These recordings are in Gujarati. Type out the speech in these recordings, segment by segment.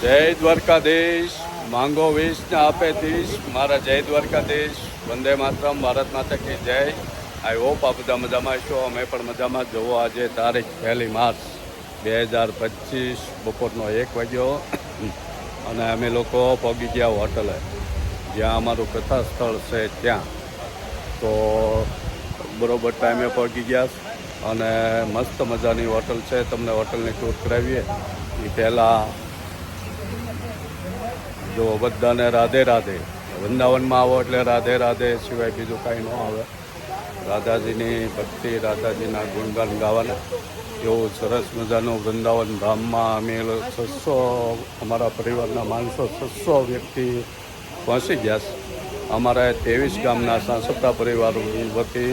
જય દ્વારકાધીશ. માંગો વીસ ને આપે 30. મારા જય દ્વારકાધીશ. વંદે માતરમ. ભારત માતા કી જય. આઈ હોપ આ બધા મજામાં છો. અમે પણ મજામાં. જોવો આજે તારીખ 1 માર્ચ 2025 બપોરનો 1 વાગ્યો અને અમે લોકો પહોંચી ગયા હોટલે જ્યાં અમારું કથા સ્થળ છે ત્યાં. તો બરોબર ટાઈમે પહોંચી ગયા અને મસ્ત મજાની હોટલ છે. તમને હોટલની ટૂર કરાવીએ એ પહેલાં જો બધાને રાધે રાધે. વૃંદાવનમાં આવો એટલે રાધે રાધે સિવાય બીજું કાંઈ ન આવે. રાધાજીની ભક્તિ, રાધાજીના ગુણગાન ગાવાના એવું સરસ મજાનું વૃંદાવન ધામમાં અમે 600 અમારા પરિવારના માણસો 600 વ્યક્તિ પહોંચી ગયા. અમારા 23 ગામના સાંસપરા પરિવાર વતી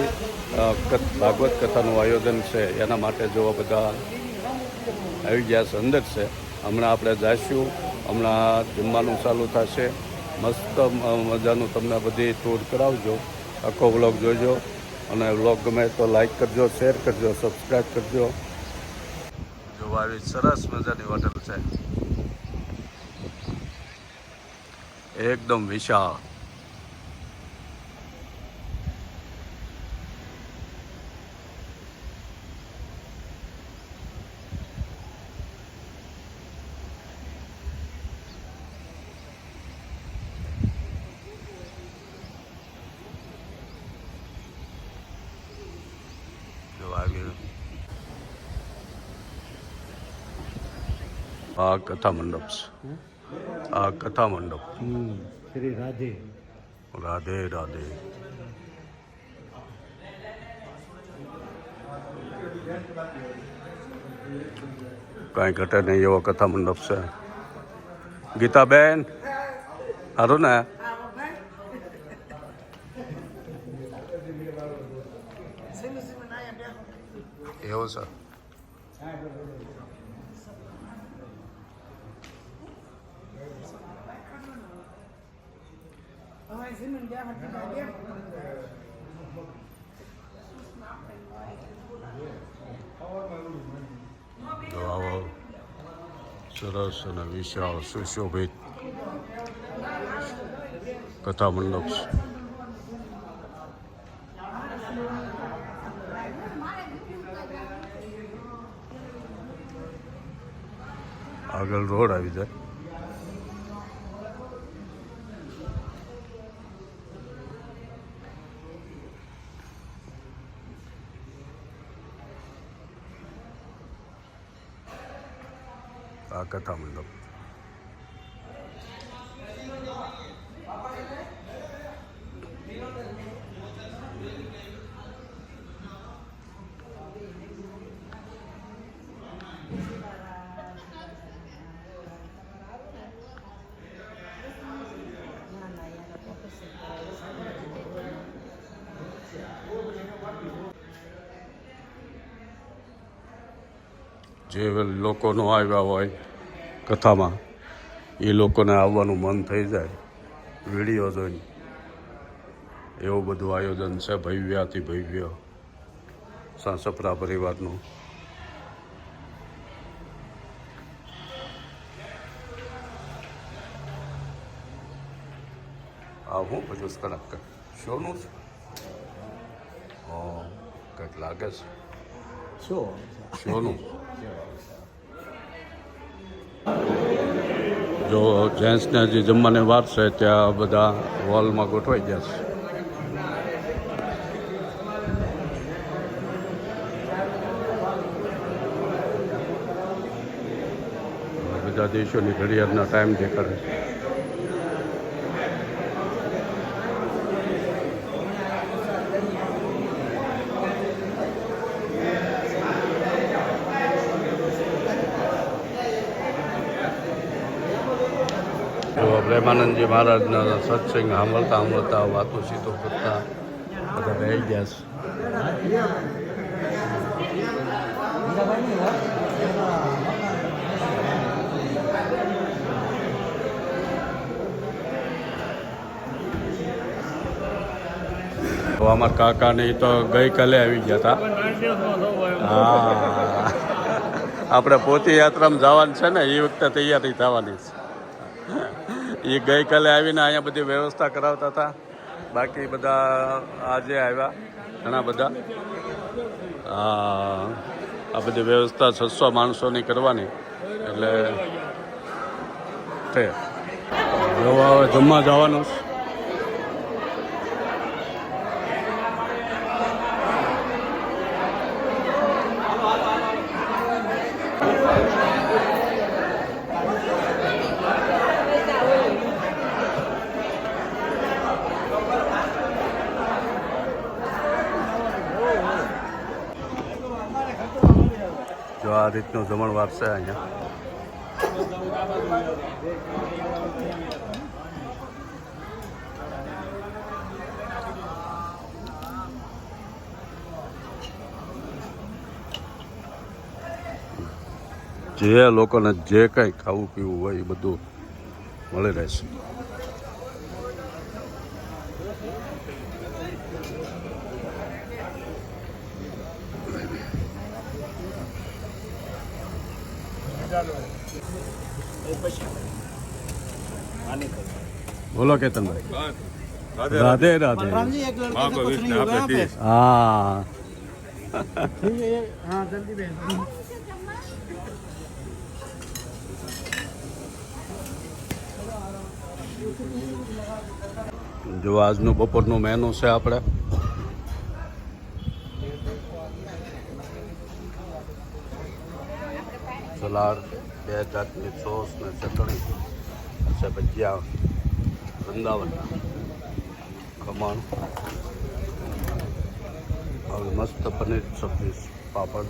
ભાગવત કથાનું આયોજન છે. એના માટે જો બધા આવી ગયા છે, અંદર છે. હમણાં આપણે જઈશું. હમણાં જમવાનું ચાલુ થશે. મસ્ત મજાનું તમને બધી ટૂર કરાવજો. આખો વ્લોગ જોજો અને વ્લોગ ગમે તો લાઈક કરજો, શેર કરજો, સબસ્ક્રાઈબ કરજો. જો આવી સરસ મજાની હોટલ છે, એકદમ વિશાળ. આ કથા મંડપ છે. આ કથા મંડપ. શ્રી રાધે રાધે રાધે. કાંઈ ઘટે નહીં એવો કથા મંડપ છે. ગીતાબેન સારું ને? એવું છે. તો આવો સરસ અને વિશાળ સુશોભિત કથા મંડપ છે. આગળ રોડ આવી જાય. આ કથા મંડપ. જે લોકોનો આવ્યા હોય કથામાં એ લોકોને આવવાનું મન થઈ જાય વિડીયો જોઈને. એવું બધું આયોજન છે ભવ્યાથી ભવ્ય સાંસપરા પરિવારનું. આ હું બધું કડક શોનું છે. કંઈક લાગે છે શોનું. જો જેન્ટ્સને જે જમવાની વાર છે ત્યાં બધા હોલમાં ગોઠવાઈ ગયા છે. બધા દેશોની ઘડિયાળના ટાઈમ દેખાડે. પ્રેમાનંદજી મહારાજના સત્સંગ સાંભળતા વાતો સીધો કરતા બધા રહી ગયા છે. અમારા કાકાને તો ગઈકાલે આવી ગયા હતા. હા આપણે પોતી યાત્રામાં જવાનું છે ને એ વખતે તૈયારી થવાની છે. એ ગઈકાલે આવીને અહીંયા બધી વ્યવસ્થા કરાવતા હતા. બાકી બધા આજે આવ્યા ઘણા બધા. આ બધી વ્યવસ્થા 600 માણસોની કરવાની એટલે છે. હવે જમવા જવાનું છે. જો આ રીતનો જમણવાર છે અહીંયા. જે લોકોને જે કંઈ ખાવું પીવું હોય એ બધું મળી રહેશે. બોલો કેતનભાઈ. રાધે રાધે. હા જો આજનું બપોરનું મેનુ છે આપણે. સલાડ, 2 જાતની સોસ ને ચટણી છે, ભજીયા, વૃંદાવન, ખમણ, હવે મસ્ત પનીર સબ્જી, પાપડ,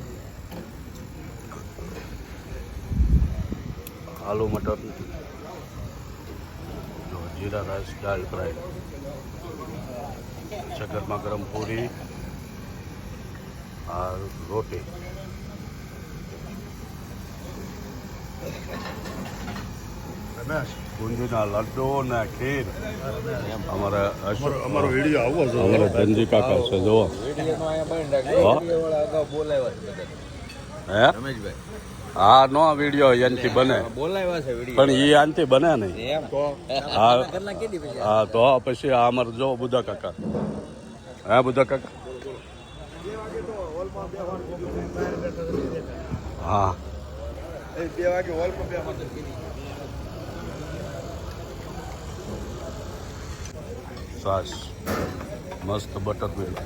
આલુ મટર, જીરા રાઈસ, દાળ ફ્રાય છે, ગરમા ગરમ પૂરી, આ રોટી. બુંદીના લડ્ડુ ને ખીર. અમારો વિડીયો આવો છે. અમારા ધનજી કાકા છે જો. હે હા નો વિડીયો એનાથી બને પણ એ આનથી બને નહીં. હા તો પછી આ અમારે જો બુધા કાકા. હા બુધા કાકા. હા સાસ મસ્ત બટર મિલ્ક.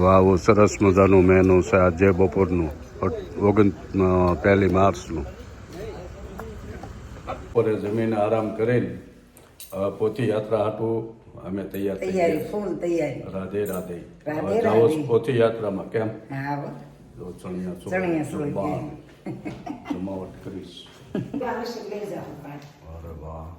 આવું સરસ મજાનું મેનુ છે આજે બપોરનું 1 માર્ચનું. બપોરે જમીને આરામ કરીને પોથી યાત્રા હાટું અમે તૈયાર ફૂલ તૈયારી. રાધે રાધે. રાધે જાઓ રાધે. પોથી યાત્રામાં કેમ હા જો ચણિયા ચણિયા ચોળી ચોળી. જમાવટ કરીશ. લઈ જાઓ. અરે વાહ.